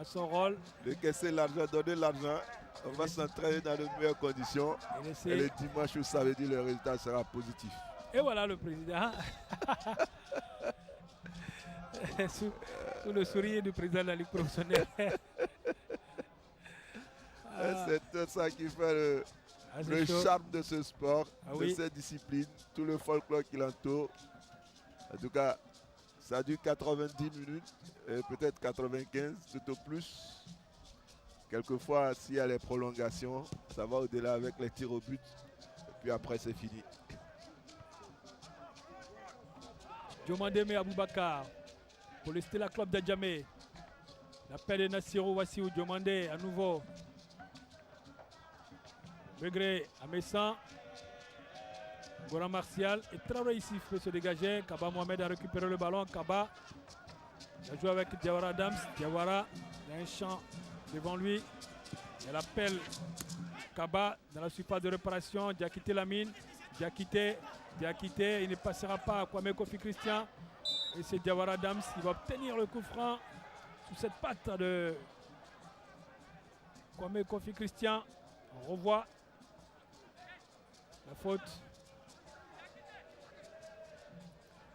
à son rôle. Décaisser l'argent, donner l'argent. On va s'entraîner dans de meilleures conditions. Et le dimanche ou samedi, le résultat sera positif. Et voilà le président. sous le sourire du président de la Ligue professionnelle. C'est ça qui fait le charme de ce sport, de cette discipline, tout le folklore qui l'entoure. En tout cas, ça dure 90 minutes, peut-être 95, tout au plus. Quelquefois, s'il y a les prolongations, ça va au-delà avec les tirs au but. Et puis après, c'est fini. Diomandeme Aboubakar pour le Stella Club d'Adjamé. L'appel de Nassirou Wassiou Diomandé à nouveau. Begré à Messan. Goran Martial et Traoré ici peut se dégager. Kaba Mohamed a récupéré le ballon. Kaba a joué avec Diawara Adams. Diawara, il a un champ devant lui. Il appelle Kaba dans la surface de réparation. Diakité Lamine. Diakité, il ne passera pas à Kwame Kofi Christian. Et c'est Diawara Adams qui va obtenir le coup franc sous cette patte de Kwame Kofi Christian. On revoit la faute.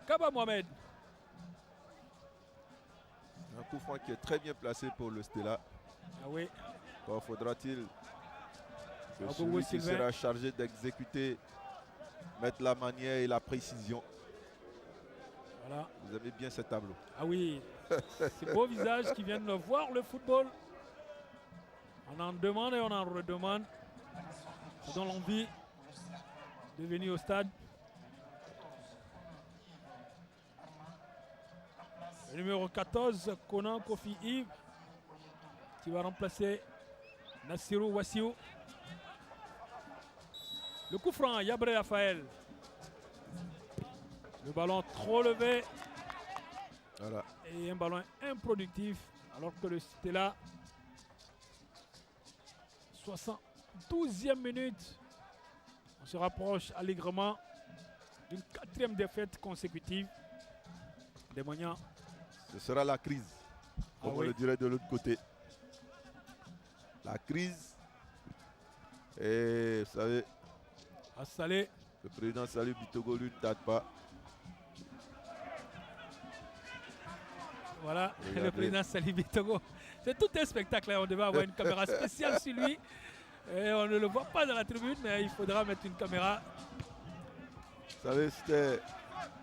Kaba Mohamed. Un coup franc qui est très bien placé pour le Stella. Ah oui. Bon, faudra-t-il que celui qui sera chargé d'exécuter mettre la manière et la précision. Voilà. Vous aimez bien ce tableau. Ah oui. Ces beaux visages qui viennent voir le football. On en demande et on en redemande. Ça donne l'envie de venir au stade. Le numéro 14, Konan Kofi Yves, qui va remplacer Nassirou Wassiou. Le coup franc, Yabré Raphaël. Le ballon trop levé. Voilà. Et un ballon improductif, alors que le Stella, 72e minute, on se rapproche allègrement d'une 4e défaite consécutive des Moignans. Ce sera la crise, comme on le dirait de l'autre côté. La crise. Et vous savez, Salé. Le président Salif Bitogo lui ne date pas. Voilà, le président Salif Bitogo. C'est tout un spectacle. On devait avoir une caméra spéciale sur lui. Et on ne le voit pas dans la tribune, mais il faudra mettre une caméra. Vous savez,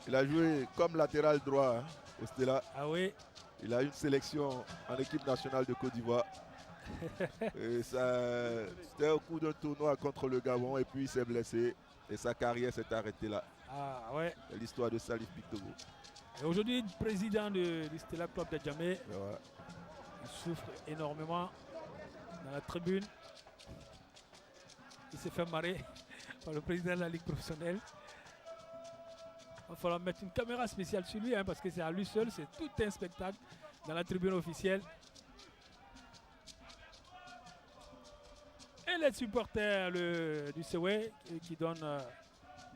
il a joué comme latéral droit au Stella. Ah oui. Il a une sélection en équipe nationale de Côte d'Ivoire. C'était au cours d'un tournoi contre le Gabon et puis il s'est blessé et sa carrière s'est arrêtée là. Ah ouais. C'est l'histoire de Salif Bitogo. Et aujourd'hui, président du Stella Club d'Adjamé, voilà. Il souffre énormément dans la tribune. Il s'est fait marrer par le président de la Ligue professionnelle. Il va falloir mettre une caméra spéciale sur lui parce que c'est à lui seul, c'est tout un spectacle dans la tribune officielle. Et les supporters du Sewe qui donnent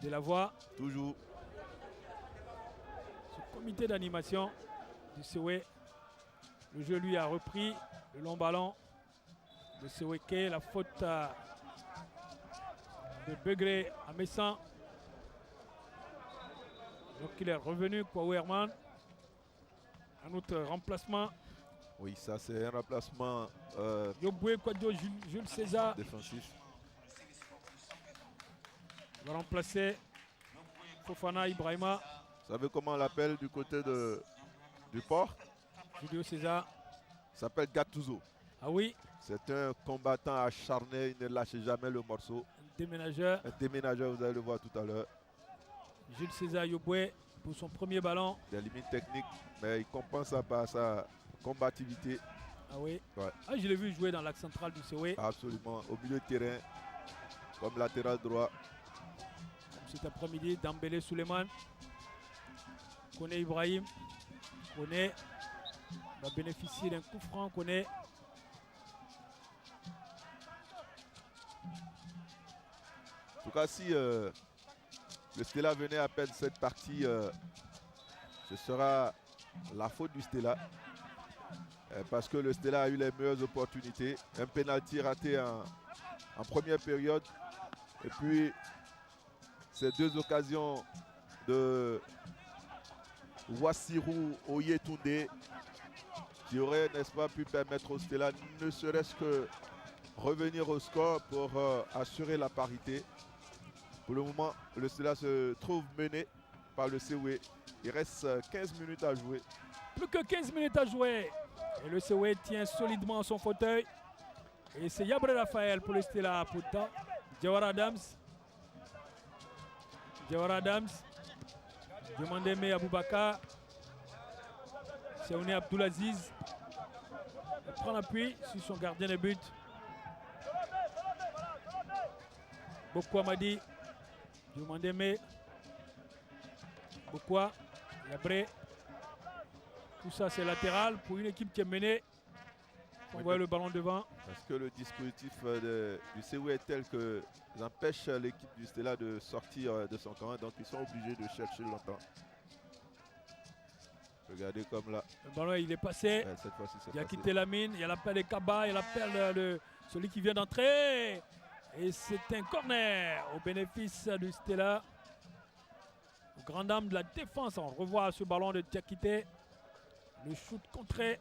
de la voix. Toujours. Ce comité d'animation du Sewe. Le jeu lui a repris le long ballon de Seweke, la faute de Begré à Messan. Donc il est revenu pour Herman. Un autre remplacement. Oui, ça c'est un remplacement Yoboué Kwadjo Jules César. Défensif. Il va remplacer Fofana Ibrahima. Vous savez comment on l'appelle du côté du port? Julio César. Il s'appelle Gattuso. Ah oui. C'est un combattant acharné, il ne lâche jamais le morceau. Un déménageur. Un déménageur, vous allez le voir tout à l'heure. Jules César Yoboué pour son premier ballon. Des limites techniques, mais il compense ça par sa combativité. Ah oui. Ouais. Ah, je l'ai vu jouer dans l'axe central du Sewe. Absolument. Au milieu de terrain, comme latéral droit. Comme cet après-midi, Dambélé Souleymane. Kone Ibrahim. Kone va bénéficier d'un coup franc. Kone. En tout cas, si le Stella venait à perdre cette partie, ce sera la faute du Stella. parce que le Stella a eu les meilleures opportunités. Un penalty raté en première période. Et puis, ces deux occasions de Wassirou Oyetunde qui auraient, n'est-ce pas, pu permettre au Stella ne serait-ce que revenir au score pour assurer la parité. Pour le moment, le Stella se trouve mené par le COE. Il reste 15 minutes à jouer. Plus que 15 minutes à jouer. Et le COE tient solidement son fauteuil. Et c'est Yabré Raphaël pour le Stella Puta. Jawara Adams. Jawara Adams. Demandeme Aboubakar. Seouni Abdoulaziz. Il prend l'appui sur son gardien de but. Bokwa Madi. Demandeme. Bokwa. Yabré. Tout ça c'est latéral pour une équipe qui est menée. On voit le ballon devant. Parce que le dispositif du COE est tel que empêche l'équipe du Stella de sortir de son camp. Donc ils sont obligés de chercher longtemps. Regardez comme là. Le ballon il est passé. Ouais, cette fois-ci, il a quitté la mine. Il y a l'appel de Kaba. Il y a l'appel de celui qui vient d'entrer. Et c'est un corner au bénéfice du Stella. Au grand dame de la défense. On revoit ce ballon de Diakité. Le shoot contré.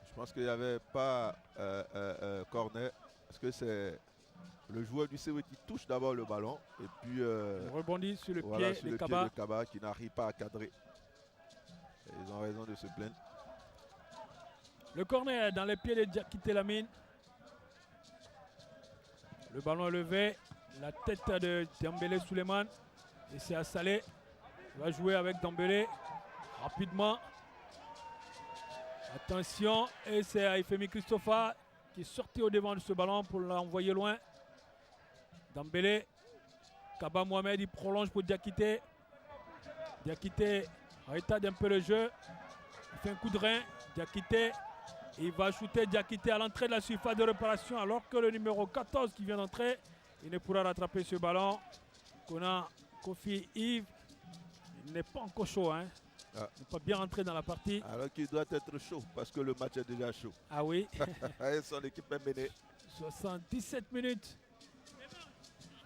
Je pense qu'il n'y avait pas corner. Parce que c'est le joueur du COE qui touche d'abord le ballon. Et puis il rebondit sur le voilà, pied sur de pied Kaba. de Kaba qui n'arrive pas à cadrer. Et ils ont raison de se plaindre. Le corner dans les pieds de Diakité Lamine. Le ballon est levé. La tête de Dembélé Souleymane. Et c'est à Salé. Il va jouer avec Dembélé. Rapidement. Attention. Et c'est Aifemi Christopher qui est sorti au devant de ce ballon pour l'envoyer loin. Dembélé. Kaba Mohamed, il prolonge pour Diakité. Diakité rétade un peu le jeu. Il fait un coup de rein. Diakité. Il va shooter Diakité à l'entrée de la surface de réparation alors que le numéro 14 qui vient d'entrer, il ne pourra rattraper ce ballon. Kona Kofi Yves, il n'est pas encore chaud. Hein. Il n'est pas bien rentré dans la partie. Alors qu'il doit être chaud parce que le match est déjà chaud. Ah oui. Son équipe est menée. 77 minutes.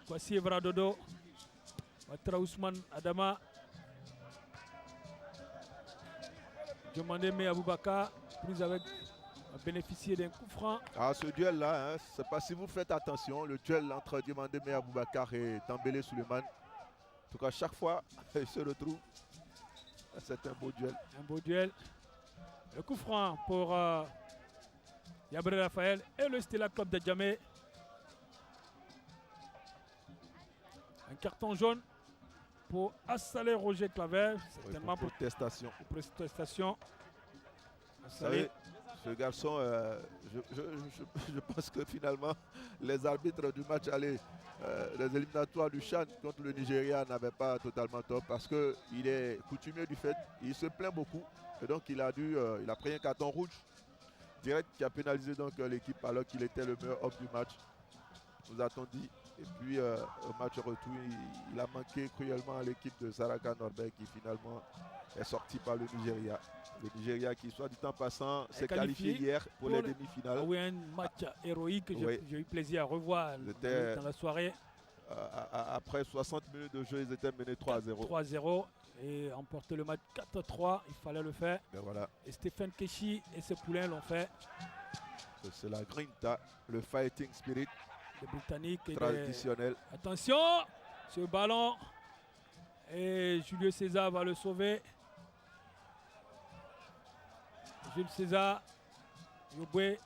Voici Evra Dodo. Ouattara Ousmane Adama. Demandeme Aboubakar. Prise avec. Bénéficier d'un coup franc. Ah, ce duel-là, hein, c'est pas si vous faites attention, le duel entre Demandeme Aboubakar et Dembélé Souleymane. En tout cas, chaque fois, ils se retrouvent. C'est un beau duel. Un beau duel. Le coup franc pour Yabré Raphaël et le Stella Club de Djamé. Un carton jaune pour Assalé Roger Claver. Certainement pour protestation. Protestation. Vous savez, ce garçon, je pense que finalement, les arbitres du match les éliminatoires du CHAN contre le Nigeria n'avaient pas totalement tort parce qu'il est coutumier du fait, il se plaint beaucoup et donc il a pris un carton rouge direct qui a pénalisé donc l'équipe alors qu'il était le meilleur homme du match. Nous a-t-on dit. Et puis au match retour, il a manqué cruellement à l'équipe de Saraka Norbert qui finalement est sorti par le Nigeria. Le Nigeria qui, soit dit en passant, s'est qualifié hier pour les demi-finales. Oui, un match héroïque que j'ai eu plaisir à revoir dans la soirée. Après 60 minutes de jeu, ils étaient menés 3-0. 3-0 et emporter le match 4-3, il fallait le faire. Et voilà. Et Stéphane Keshi et ses poulains l'ont fait. C'est la grinta, le fighting spirit. Les Britanniques. Traditionnel. Attention, ce ballon. Et Julio César va le sauver. Jules César, Yoboué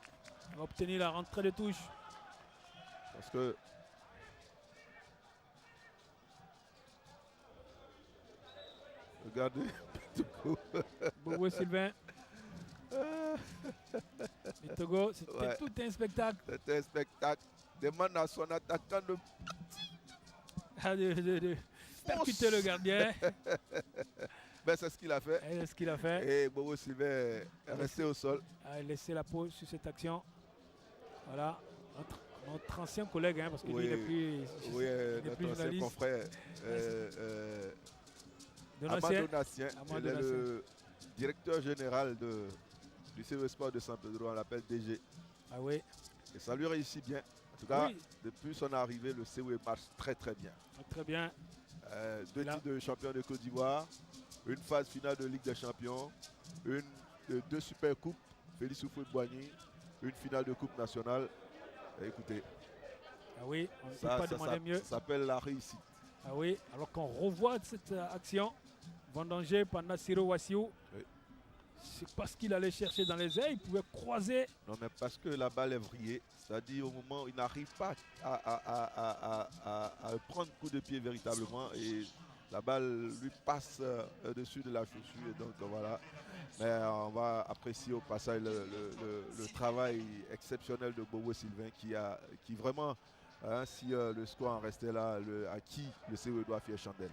va obtenir la rentrée de touche. Parce que regardez Bobo Sylvain. Togo, c'était tout un spectacle. C'était un spectacle. Demande à son attaquant de percuter le gardien. Ben, c'est ce qu'il a fait. C'est ce qu'il a fait. Et Bobo Sylvain est resté au sol. A laissé la pause sur cette action. Voilà. Notre ancien collègue, hein, parce qu'il n'est plus, notre ancien confrère. Amadou Nassien. Il est le directeur général du CE Sport de San Pedro, on l'appelle DG. Ah oui. Et ça lui réussit bien. En tout cas, depuis son arrivée, le CE marche très très bien. Très bien. 2 titres de champion de Côte d'Ivoire, une phase finale de Ligue des Champions, 2 super coupes, Félix Houphouët-Boigny, une finale de Coupe nationale. Et écoutez, ah oui, on ne peut pas demander mieux. Ça s'appelle la réussite. Ah oui, alors qu'on revoit cette action, Vendanger par Nassiro Wassiou. Oui. C'est parce qu'il allait chercher dans les airs, il pouvait croiser. Non, mais parce que la balle est vrillée, c'est-à-dire au moment où il n'arrive pas à prendre coup de pied véritablement et la balle lui passe au-dessus de la chaussure. Et donc voilà. Mais on va apprécier au passage le travail exceptionnel de Bobo Sylvain qui vraiment, si le score en restait là, à qui le CE doit faire chandelle.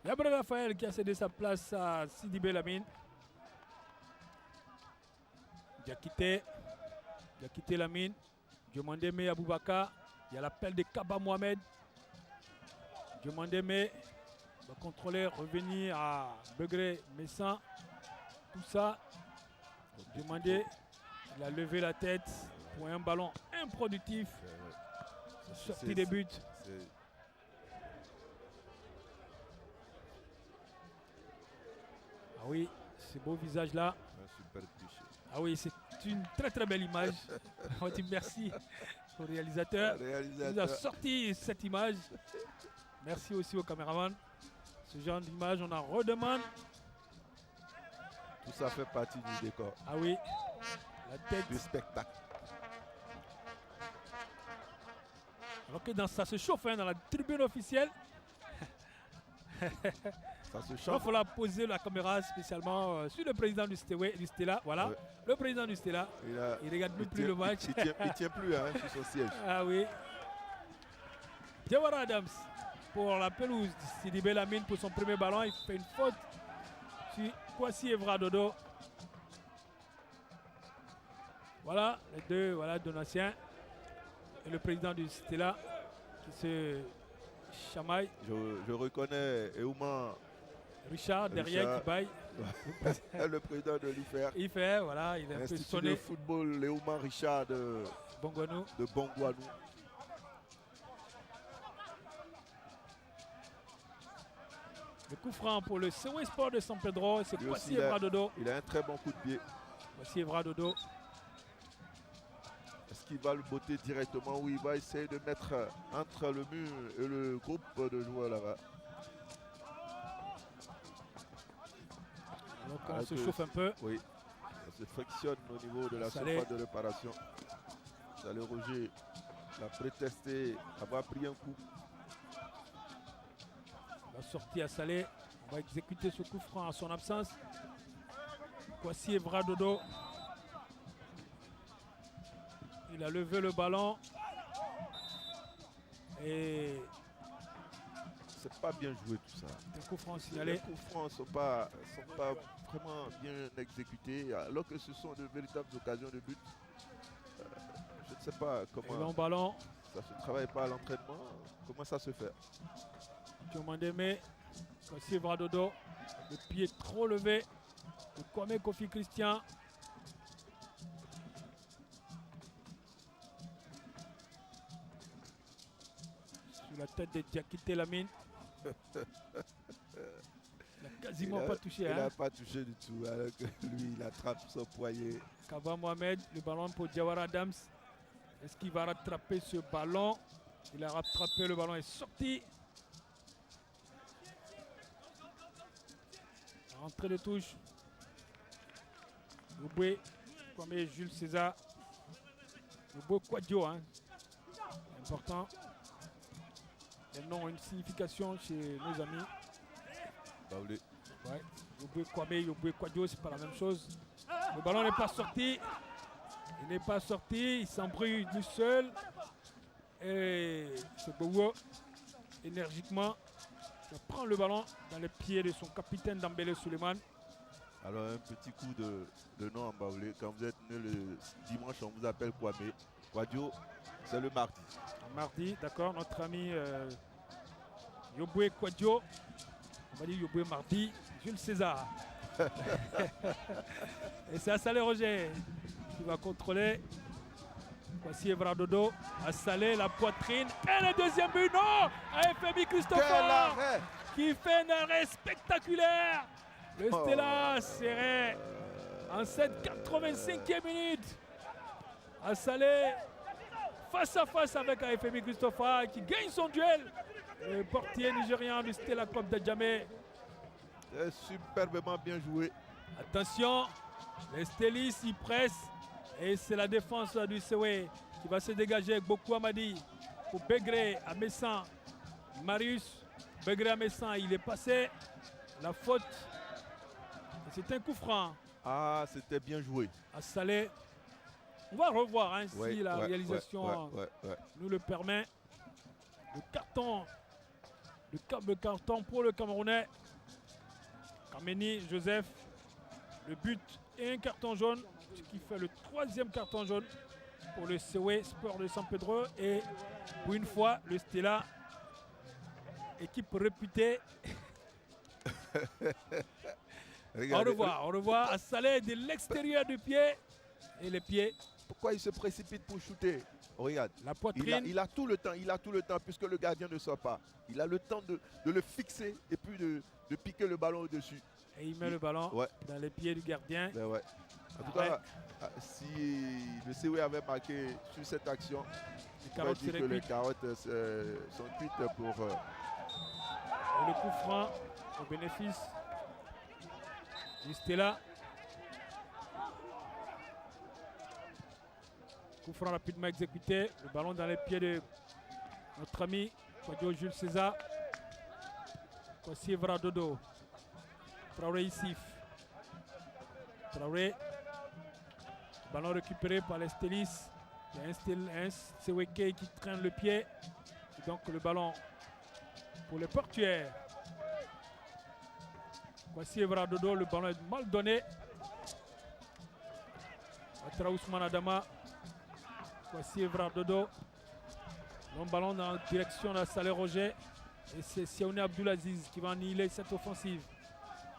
Gabriel Raphaël qui a cédé sa place à Sidibé Lamine. Il a quitté Lamine. Diomandémé Aboubaka. Il y a l'appel de Kaba Mohamed. Diomandémé va contrôler, revenir à Begré Messan. Tout ça. Diomandé, il a levé la tête pour un ballon improductif. Sortie des buts. Ah oui, ce beau visage là. Un super cliché. Ah oui, c'est une très très belle image. On dit merci au réalisateur. Il nous a sorti cette image. Merci aussi au caméraman. Ce genre d'image, on en redemande. Tout ça fait partie du décor. Ah oui, la tête. Du spectacle. Alors que ça se chauffe dans la tribune officielle. Ça se Il chauffe. faut la poser la caméra spécialement sur le président du Stella. Voilà, le président du Stella. Il regarde plus le match. Il tient plus sur son siège. Ah oui. Diawara Adams pour la pelouse. Sidibé Lamine pour son premier ballon. Il fait une faute sur Kwasi Evra Dodo. Voilà les deux, voilà Donatien et le président du Stella qui se chamaille. Je reconnais Eouman Richard derrière qui baille. Le président de l'IFER. IFER, voilà, il est un peu sonné. Le football, Eouman Richard de Bongouanou. Le coup franc pour le CE Sport de San Pedro, c'est Kwasi Evra Dodo. Il a un très bon coup de pied. Kwasi Evra Dodo. Est-ce qu'il va le botter directement ou il va essayer de mettre entre le mur et le groupe de joueurs là-bas? Donc on se chauffe un peu. Oui, ça se frictionne au niveau de la surface de réparation. Salé Roger l'a prétesté avoir pris un coup. La sortie à Salé. On va exécuter ce coup franc à son absence. Kwasi Evra Dodo. Il a levé le ballon. Et c'est pas bien joué tout ça. Les coups francs signalés. Les coups francs ne sont pas vraiment bien exécutés, alors que ce sont de véritables occasions de but. Je ne sais pas comment. Long ballon. Ça ne se travaille pas à l'entraînement. Comment ça se fait? Diomandémé, Kwasi Evra Dodo, le pied trop levé de Kwame Kofi Christian. Sur la tête de Diakité Lamine. Il n'a quasiment pas touché. Il n'a pas touché du tout, alors que lui, il attrape son poignet. Kaba Mohamed, le ballon pour Diawara Adams. Est-ce qu'il va rattraper ce ballon? Il a rattrapé, le ballon est sorti. Entrée de touche. Youboué, Kwame Jules César. Youboué Kwadjo, hein. Important. Les noms ont une signification chez nos amis. Baoulé. Ouais. Youboué Kwame, Youboué Kwadjo, c'est pas la même chose. Le ballon n'est pas sorti. Il n'est pas sorti. Il s'embrouille du seul. Et ce Bowo, énergiquement, il prend le ballon dans les pieds de son capitaine Dambélé Suleiman. Alors un petit coup de nom en baoulé. Quand vous êtes né le dimanche, on vous appelle Kwame. Kwadjo, c'est le mardi. Mardi, d'accord. Notre ami Youboué Kwadjo. On va dire Youboué mardi. Jules César. Et c'est Assalé Roger qui va contrôler. Voici Evra Dodo. Assalé, la poitrine. Et le deuxième but, non! AFMI Christopher qui fait un arrêt spectaculaire. Le Stella serré en cette 85e minute. Assalé face à face avec AFMI Christopher qui gagne son duel. Le portier nigérian du Stella Club d'Adjamé. C'est superbement bien joué. Attention, les Stellis y pressent. Et c'est la défense du Sewe qui va se dégager avec Bokou Amadi pour Begré à Messan. Marius, Begré à Messan, il est passé. La faute. C'est un coup franc. Ah, c'était bien joué. À Salé. On va revoir hein, si la réalisation nous le permet. Le carton pour le Camerounais. Kameni Joseph. Le but et un carton jaune, ce qui fait le 3e carton jaune pour le Sewe Sport de San Pedro. Et pour une fois, le Stella, équipe réputée. Au revoir. Assalé de l'extérieur du pied. Et les pieds. Pourquoi il se précipite pour shooter? Regarde. La poitrine. Il a tout le temps puisque le gardien ne sort pas. Il a le temps de le fixer et puis de piquer le ballon au-dessus. Et il met le ballon dans les pieds du gardien. Ben ouais. En tout cas, si le CW avait marqué sur cette action, on dit que les carottes sont cuites pour... Et le coup franc au bénéfice du Stella. Coup franc rapidement exécuté. Le ballon dans les pieds de notre ami Kwadio Jules César. Voici Evra Dodo. Traoré Issif. Traoré. Ballon récupéré par les Stellis. Il y a un Seweke qui traîne le pied. Et donc le ballon pour les portuaires. Voici Evra Dodo. Le ballon est mal donné. Ouattara Ousmane Adama. Voici Evra Dodo. Long ballon dans la direction de Salé Roger. Et c'est Siaoune Abdoulaziz qui va annihiler cette offensive.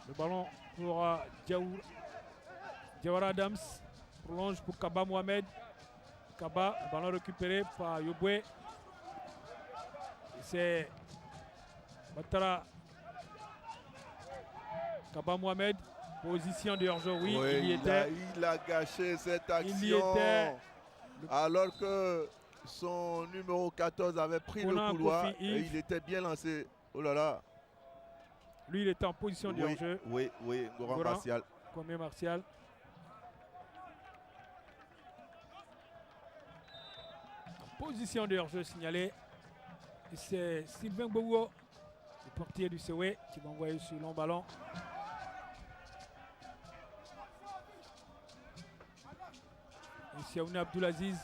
Le ballon pour Diawara Adams. Prolonge pour Kaba Mohamed. Kaba, le ballon récupéré par Yobwe. C'est Ouattara. Kaba Mohamed. Position de hors-jeu. Oui, il y était. Il a gâché cette action. Il y était. Alors que son numéro 14 avait pris le couloir et il était bien lancé. Oh là là. Lui, il était en position de hors-jeu. Oui, Goran Martial. Combien Martial. En position de hors-jeu signalé. C'est Sylvain Bogo, le portier du Sewe, qui va envoyer sur le long ballon. Et Siaoune Abdoulaziz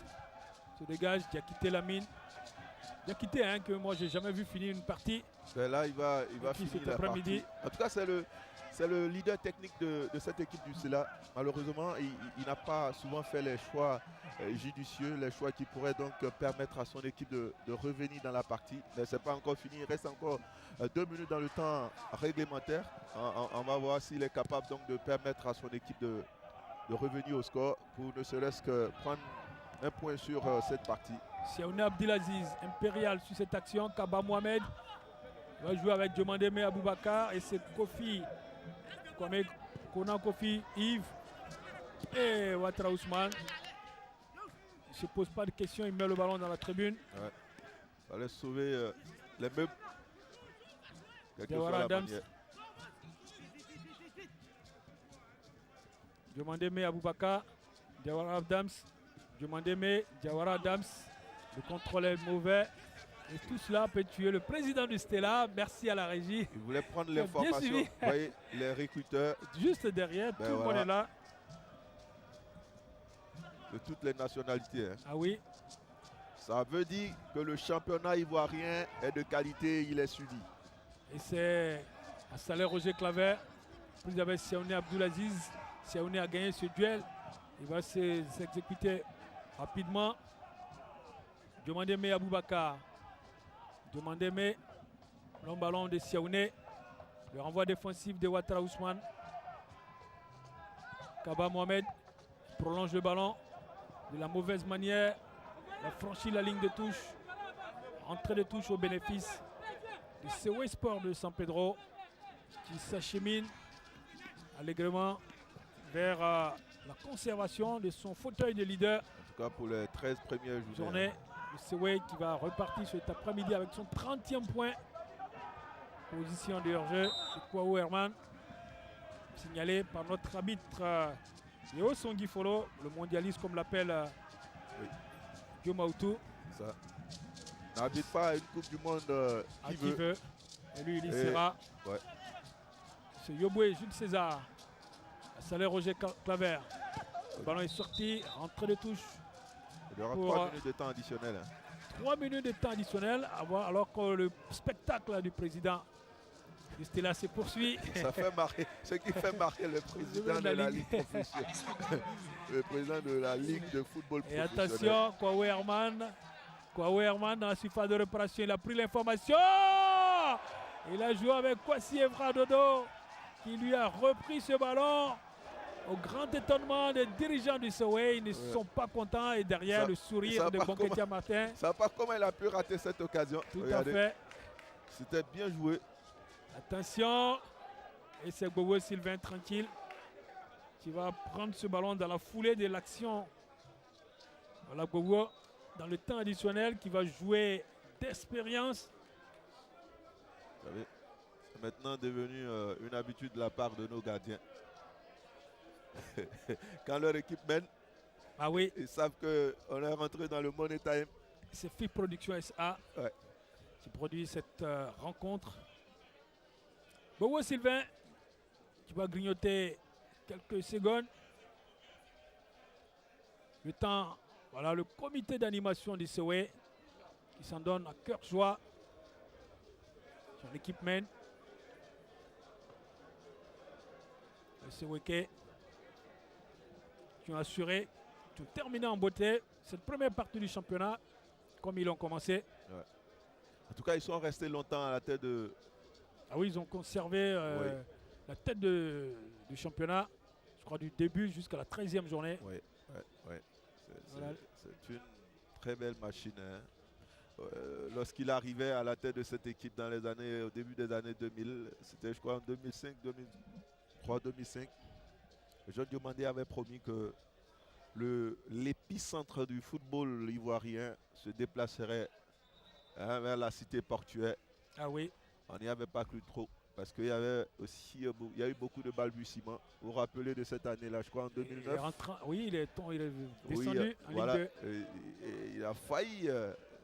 se dégage, qui a quitté la mine. Il a quitté, hein, que moi j'ai jamais vu finir une partie. Ben là, il va finir la partie. En tout cas, c'est le leader technique de cette équipe du Stella. Malheureusement, il n'a pas souvent fait les choix judicieux, les choix qui pourraient donc permettre à son équipe de revenir dans la partie. Mais ce n'est pas encore fini. Il reste encore 2 minutes dans le temps réglementaire. On va voir s'il est capable donc de permettre à son équipe de revenir au score pour ne serait-ce que prendre un point sur cette partie. Siaoune Abdelaziz, impérial sur cette action. Kaba Mohamed va jouer avec Diomandeme Aboubakar et c'est Kofi. Konan Kofi, Yves et Ouattara Ousmane. Il ne se pose pas de questions, il met le ballon dans la tribune. Ouais. Il fallait sauver les meubles. Diawara Adams. Diomandeme Aboubakar. Diawara Adams. Diawara Adams. Le contrôle est mauvais. Et tout cela peut tuer le président du Stella. Merci à la régie. Il voulait prendre l'information. Vous voyez, les recruteurs. Juste derrière, tout le monde est là. De toutes les nationalités. Hein. Ah oui. Ça veut dire que le championnat ivoirien est de qualité, il est suivi. Et c'est à Salé Roger Claver. Plus avec Siaoune Abdoulaziz. Siaoune a gagné ce duel. Il va s'exécuter rapidement. Diomandeme Aboubakar. Diomandeme, long ballon de Siaoune. Le renvoi défensif de Ouattara Ousmane. Kaba Mohamed prolonge le ballon de la mauvaise manière. Il a franchi la ligne de touche. Entrée de touche au bénéfice du Sewe Sport de San Pedro qui s'achemine allègrement vers la conservation de son fauteuil de leader. En tout cas pour les 13 premières journées. Le Sewe qui va repartir cet après-midi avec son 30e point. Position de hors-jeu de Kwaou Herman. Signalé par notre arbitre Yeo Songifolo, le mondialiste comme l'appelle Guillaume Aoutou. Ça. N'arbitre pas une Coupe du Monde qui veut. Et lui, il y sera. Ouais. C'est Yoboué, Jules César. Salé Roger Claver. Le ballon est sorti, entrée de touche. Il y aura 3 minutes de temps additionnel. 3 minutes de temps additionnel, alors que le spectacle du président Stella se poursuit. Ça fait marrer, ce qui fait marrer le président de la Ligue professionnelle. Le président de la Ligue de football professionnel. Et attention, Kwaou Herman dans la surface de réparation, il a pris l'information. Il a joué avec Kwasi Evra Dodo qui lui a repris ce ballon. Au grand étonnement des dirigeants du Sewe, ils ne sont pas contents et derrière le sourire de Bonketia Martin. Je ne sais pas comment il a pu rater cette occasion. Tout à fait. C'était bien joué. Attention, et c'est Gogo Sylvain tranquille qui va prendre ce ballon dans la foulée de l'action. Voilà Gogo dans le temps additionnel qui va jouer d'expérience. Vous savez, c'est maintenant devenu une habitude de la part de nos gardiens. Quand leur équipe mène, ils savent qu'on est rentré dans le money time. C'est FIP Production SA qui produit cette rencontre. Gogo Sylvain qui va grignoter quelques secondes. Le temps, voilà le comité d'animation du Sewe qui s'en donne à cœur joie. Son équipe mène. Le Seweke qui ont assuré, qui ont terminé en beauté cette première partie du championnat comme ils l'ont commencé. Ouais. En tout cas, ils sont restés longtemps à la tête de... Ah oui, ils ont conservé la tête du championnat, je crois du début jusqu'à la 13e journée. Oui, c'est une très belle machine. Hein. Lorsqu'il arrivait à la tête de cette équipe dans les années, au début des années 2000, c'était je crois en 2005, 2003, 2005. Jean Diomandé avait promis que l'épicentre du football ivoirien se déplacerait vers la cité portuaire. Ah oui. On n'y avait pas cru trop parce qu'il y avait aussi il y a eu beaucoup de balbutiements. Vous vous rappelez de cette année-là, je crois en 2009. Oui, il est descendu en voilà. Ligue 2. Il a failli,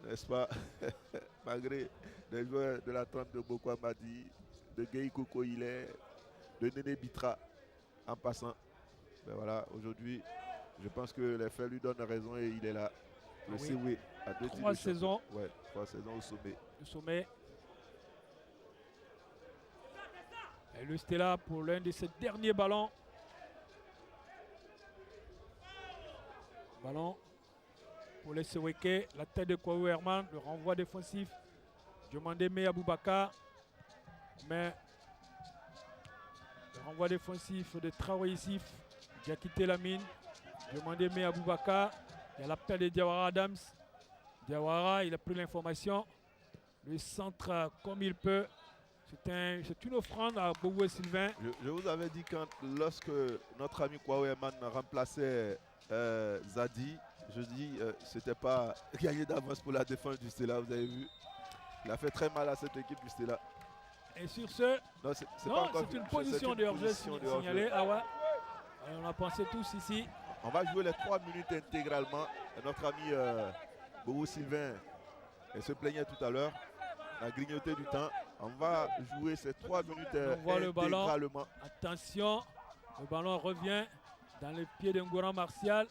n'est-ce pas, malgré les joueurs de la trempe de Boko Amadi, de Gueye Kokoïlé, de Néné Bitra en passant. Mais voilà, aujourd'hui, je pense que les faits lui donnent raison et il est là. Le Sewe à 3 saisons. Ouais, 3 saisons au sommet. Le sommet. Et le Stella pour l'un de ses derniers ballons. Ballon pour les Seweke. La tête de Kwaou Herman. Le renvoi défensif. Demandé Mé Aboubaka. Mais le renvoi défensif de Traoré Isif qui a quitté la mine. Demandé Mé Aboubaka. Il y a l'appel de Diawara Adams. Diawara, il a pris l'information. Le centre comme il peut. C'est une offrande à Gogo Sylvain. Je vous avais dit lorsque notre ami Kwaou Herman remplaçait Zadi, je dis c'était pas gagné d'avance pour la défense du Stella, vous avez vu. Il a fait très mal à cette équipe du Stella. Et sur ce, c'est une position de hors-jeu signalée. Ah ouais. Alors on a pensé tous ici. On va jouer les 3 minutes intégralement. Et notre ami Gogo Sylvain se plaignait tout à l'heure. On a grignoté du temps. On va jouer ces 3 minutes on voit le ballon. intégralement. Attention, le ballon revient dans les pieds d'Ngouran Martial.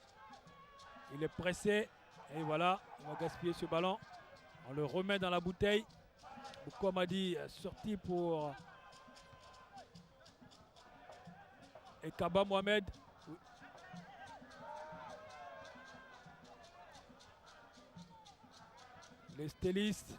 Il est pressé. Et voilà, on va gaspiller ce ballon. On le remet dans la bouteille. Boko Amadi sorti pour Kaba Mohamed. Les stylistes